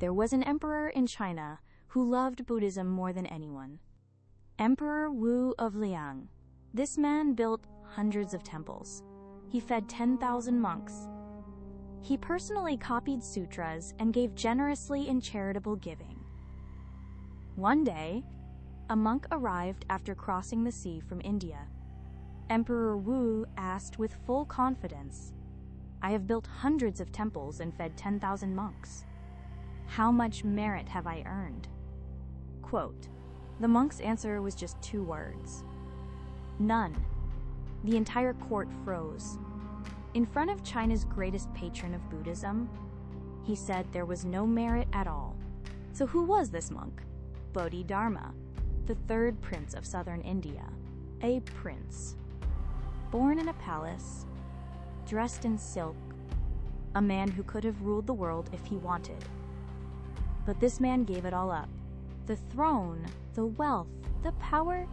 there was an emperor in China who loved Buddhism more than anyone. Emperor Wu of Liang. This man built hundreds of temples. He fed 10,000 monks. He personally copied sutras and gave generously in charitable giving. One day, a monk arrived after crossing the sea from India. Emperor Wu asked with full confidence, "I have built hundreds of temples and fed 10,000 monks. How much merit have I earned?" Quote, the monk's answer was just 2 words. None. The entire court froze. In front of China's greatest patron of Buddhism, he said there was no merit at all. So who was this monk? Bodhidharma, the 3rd prince of southern India. A prince. Born in a palace, dressed in silk, a man who could have ruled the world if he wanted. But this man gave it all up. The throne, the wealth, the power,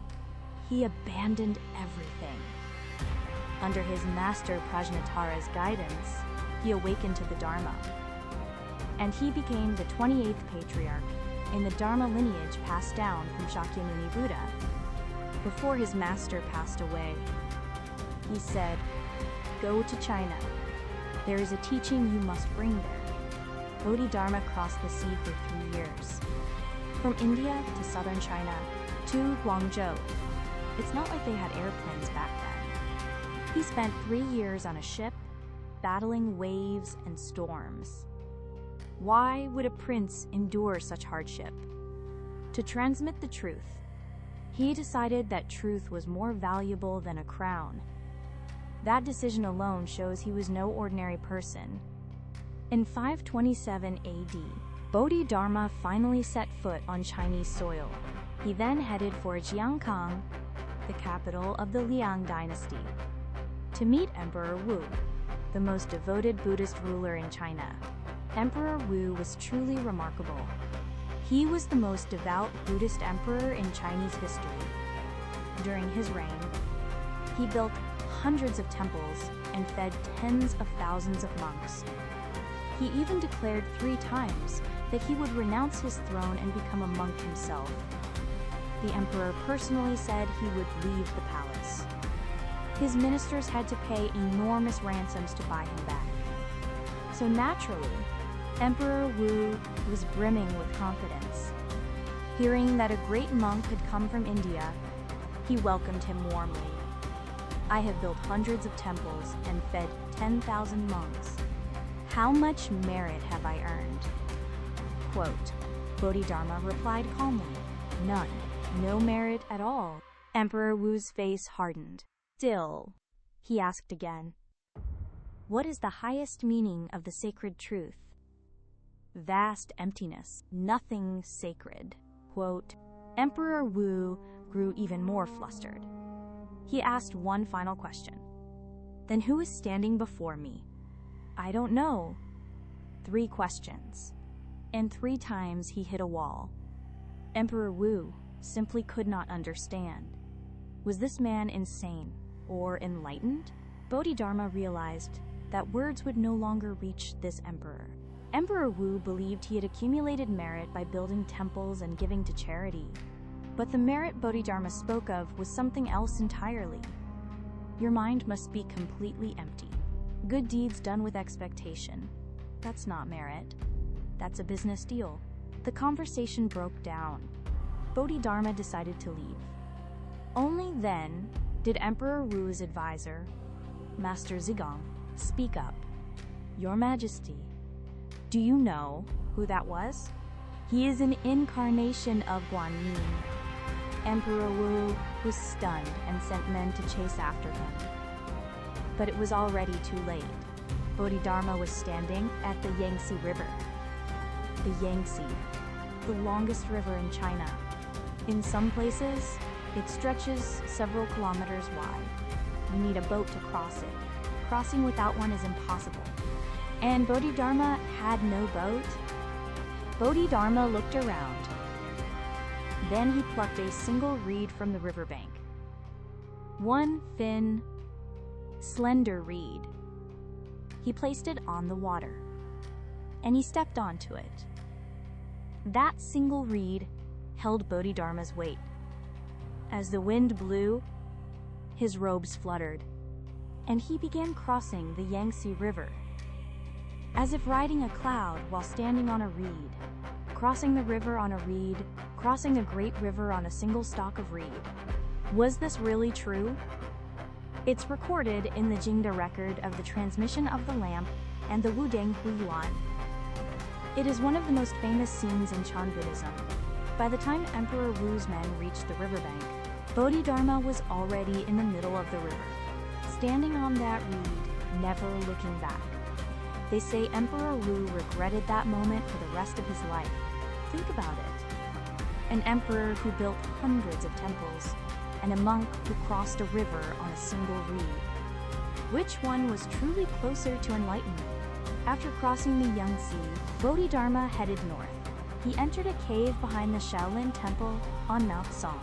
he abandoned everything. Under his master Prajnatara's guidance, he awakened to the Dharma. And he became the 28th patriarch in the Dharma lineage passed down from Shakyamuni Buddha. Before his master passed away, he said, "Go to China. There is a teaching you must bring there." Bodhidharma crossed the sea for 3 years. From India to southern China to Guangzhou. It's not like they had airplanes back then. He spent 3 years on a ship, battling waves and storms. Why would a prince endure such hardship? To transmit the truth. He decided that truth was more valuable than a crown. That decision alone shows he was no ordinary person. In 527 AD, Bodhidharma finally set foot on Chinese soil. He then headed for Jiangkang, the capital of the Liang dynasty, to meet Emperor Wu, the most devoted Buddhist ruler in China. Emperor Wu was truly remarkable. He was the most devout Buddhist emperor in Chinese history. During his reign, he built hundreds of temples and fed tens of thousands of monks. He even declared 3 times that he would renounce his throne and become a monk himself. The emperor personally said he would leave the palace. His ministers had to pay enormous ransoms to buy him back. So naturally, Emperor Wu was brimming with confidence. Hearing that a great monk had come from India, he welcomed him warmly. "I have built hundreds of temples and fed 10,000 monks. How much merit have I earned?" Quote, Bodhidharma replied calmly, "None. No merit at all." Emperor Wu's face hardened. "Still," he asked again, "what is the highest meaning of the sacred truth?" "Vast emptiness, nothing sacred." Quote, Emperor Wu grew even more flustered. He asked one final question. "Then who is standing before me?" "I don't know." 3 questions. And 3 times he hit a wall. Emperor Wu simply could not understand. Was this man insane or enlightened? Bodhidharma realized that words would no longer reach this emperor. Emperor Wu believed he had accumulated merit by building temples and giving to charity. But the merit Bodhidharma spoke of was something else entirely. Your mind must be completely empty. Good deeds done with expectation. That's not merit. That's a business deal. The conversation broke down. Bodhidharma decided to leave. Only then did Emperor Wu's advisor, Master Zigong, speak up. "Your Majesty, do you know who that was? He is an incarnation of Guanyin." Emperor Wu was stunned and sent men to chase after him. But it was already too late. Bodhidharma was standing at the Yangtze River. The Yangtze, the longest river in China. In some places, it stretches several kilometers wide. You need a boat to cross it. Crossing without one is impossible. And Bodhidharma had no boat. Bodhidharma looked around. Then he plucked a single reed from the riverbank. One thin, slender reed. He placed it on the water, and he stepped onto it. That single reed held Bodhidharma's weight. As the wind blew, his robes fluttered, and he began crossing the Yangtze River, as if riding a cloud while standing on a reed. Crossing the river on a reed, crossing a great river on a single stalk of reed. Was this really true? It's recorded in the Jingda record of the transmission of the lamp and the Wudang Huiyuan. It is one of the most famous scenes in Chan Buddhism. By the time Emperor Wu's men reached the riverbank, Bodhidharma was already in the middle of the river, standing on that reed, never looking back. They say Emperor Wu regretted that moment for the rest of his life. Think about it. An emperor who built hundreds of temples, and a monk who crossed a river on a single reed. Which one was truly closer to enlightenment? After crossing the Yangtze, Bodhidharma headed north. He entered a cave behind the Shaolin Temple on Mount Song.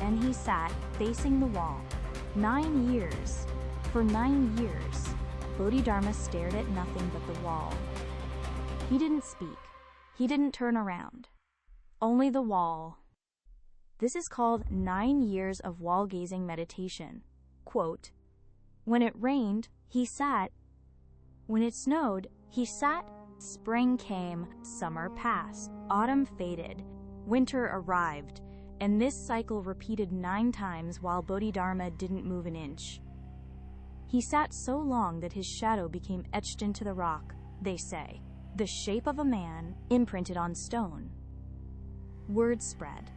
And he sat facing the wall. 9 years. For 9 years, Bodhidharma stared at nothing but the wall. He didn't speak. He didn't turn around. Only the wall. This is called 9 years of wall-gazing meditation. Quote, when it rained, he sat. When it snowed, he sat. Spring came, summer passed, autumn faded, winter arrived, and this cycle repeated 9 times while Bodhidharma didn't move an inch. He sat so long that his shadow became etched into the rock, they say, the shape of a man imprinted on stone. Word spread.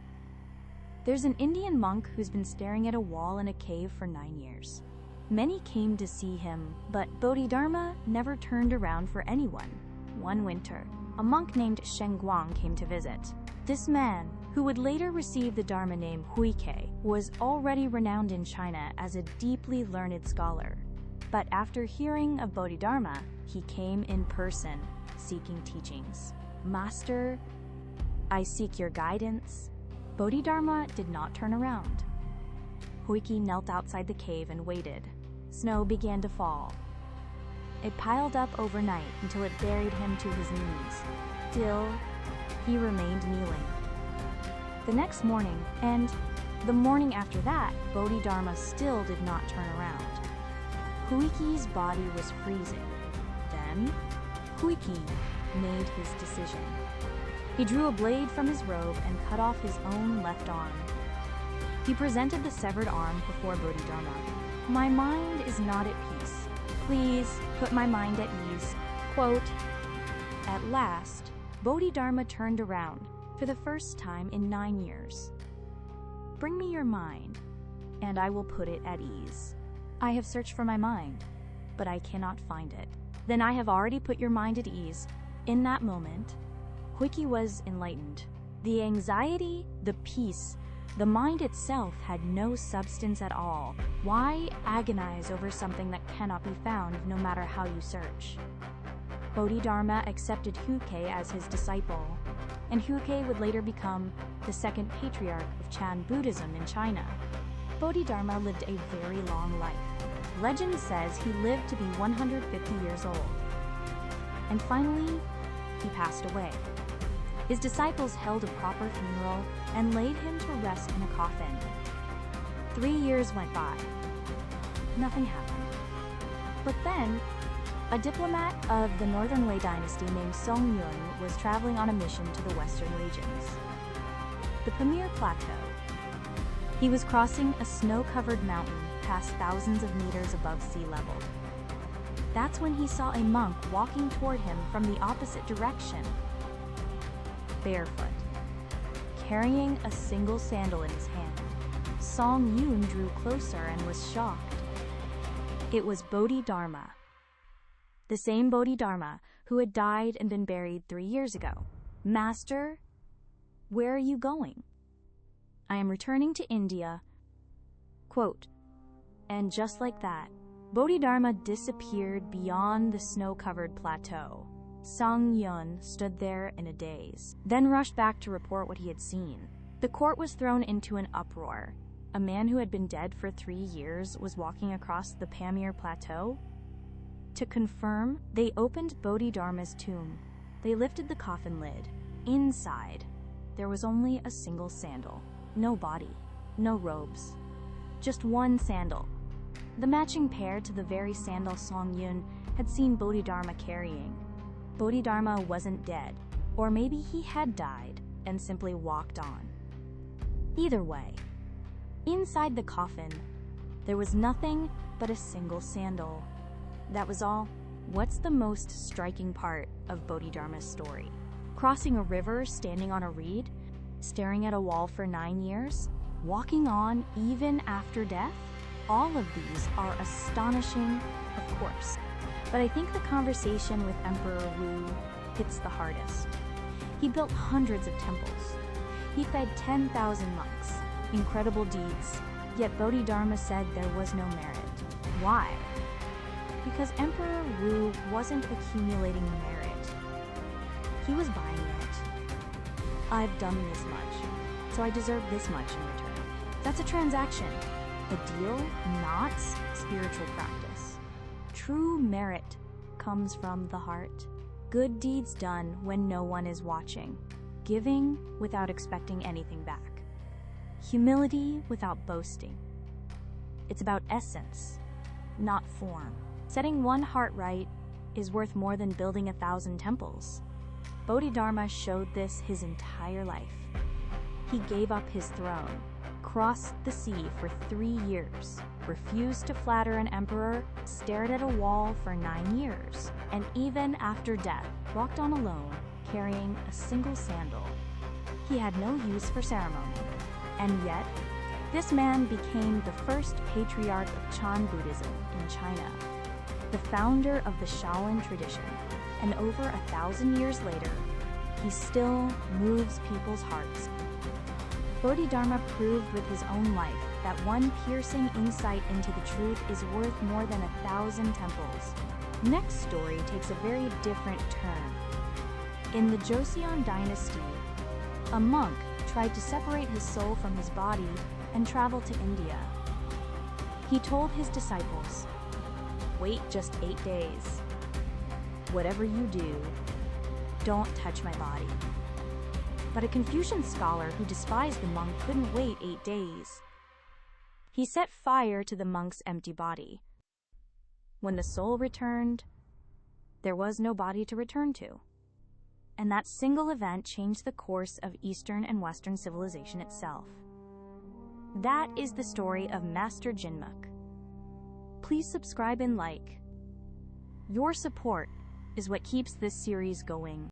There's an Indian monk who's been staring at a wall in a cave for 9 years. Many came to see him, but Bodhidharma never turned around for anyone. One winter, a monk named Shen Guang came to visit. This man, who would later receive the Dharma name Huike, was already renowned in China as a deeply learned scholar. But after hearing of Bodhidharma, he came in person, seeking teachings. Master, I seek your guidance. Bodhidharma did not turn around. Huike knelt outside the cave and waited. Snow began to fall. It piled up overnight until it buried him to his knees. Still, he remained kneeling. The next morning, and the morning after that, Bodhidharma still did not turn around. Huike's body was freezing. Then, Huike made his decision. He drew a blade from his robe and cut off his own left arm. He presented the severed arm before Bodhidharma. My mind is not at peace. Please put my mind at ease. Quote, at last, Bodhidharma turned around for the first time in 9 years. Bring me your mind, and I will put it at ease. I have searched for my mind, but I cannot find it. Then I have already put your mind at ease. In that moment, Huike was enlightened. The anxiety, the peace, the mind itself had no substance at all. Why agonize over something that cannot be found no matter how you search? Bodhidharma accepted Huike as his disciple, and Huike would later become the second patriarch of Chan Buddhism in China. Bodhidharma lived a very long life. Legend says he lived to be 150 years old. And finally, he passed away. His disciples held a proper funeral and laid him to rest in a coffin. 3 years went by. Nothing happened. But then, a diplomat of the Northern Wei dynasty named Song Yun was traveling on a mission to the western regions. The Pamir Plateau. He was crossing a snow-covered mountain past thousands of meters above sea level. That's when he saw a monk walking toward him from the opposite direction. Barefoot, carrying a single sandal in his hand. Song Yun drew closer and was shocked. It was Bodhidharma. The same Bodhidharma who had died and been buried 3 years ago. Master, where are you going? I am returning to India. Quote, and just like that, Bodhidharma disappeared beyond the snow-covered plateau. Song Yun stood there in a daze, then rushed back to report what he had seen. The court was thrown into an uproar. A man who had been dead for 3 years was walking across the Pamir Plateau. To confirm, they opened Bodhidharma's tomb. They lifted the coffin lid. Inside, there was only a single sandal. No body, no robes. Just one sandal. The matching pair to the very sandal Song Yun had seen Bodhidharma carrying. Bodhidharma wasn't dead, or maybe he had died and simply walked on. Either way, inside the coffin, there was nothing but a single sandal. That was all. What's the most striking part of Bodhidharma's story? Crossing a river, standing on a reed, staring at a wall for 9 years, walking on even after death? All of these are astonishing, of course. But I think the conversation with Emperor Wu hits the hardest. He built hundreds of temples. He fed 10,000 monks. Incredible deeds. Yet Bodhidharma said there was no merit. Why? Because Emperor Wu wasn't accumulating merit. He was buying it. I've done this much, so I deserve this much in return. That's a transaction, a deal, not spiritual practice. True merit comes from the heart. Good deeds done when no one is watching. Giving without expecting anything back. Humility without boasting. It's about essence, not form. Setting one heart right is worth more than building 1,000 temples. Bodhidharma showed this his entire life. He gave up his throne, crossed the sea for 3 years, refused to flatter an emperor, stared at a wall for 9 years, and even after death, walked on alone, carrying a single sandal. He had no use for ceremony. And yet, this man became the first patriarch of Chan Buddhism in China, the founder of the Shaolin tradition, and over 1,000 years later, he still moves people's hearts. Bodhidharma proved with his own life that one piercing insight into the truth is worth more than 1,000 temples. Next story takes a very different turn. In the Joseon dynasty, a monk tried to separate his soul from his body and travel to India. He told his disciples, "Wait just 8 days. Whatever you do, don't touch my body." But a Confucian scholar who despised the monk couldn't wait 8 days. He set fire to the monk's empty body. When the soul returned, there was no body to return to. And that single event changed the course of Eastern and Western civilization itself. That is the story of Master Jinmuk. Please subscribe and like. Your support is what keeps this series going.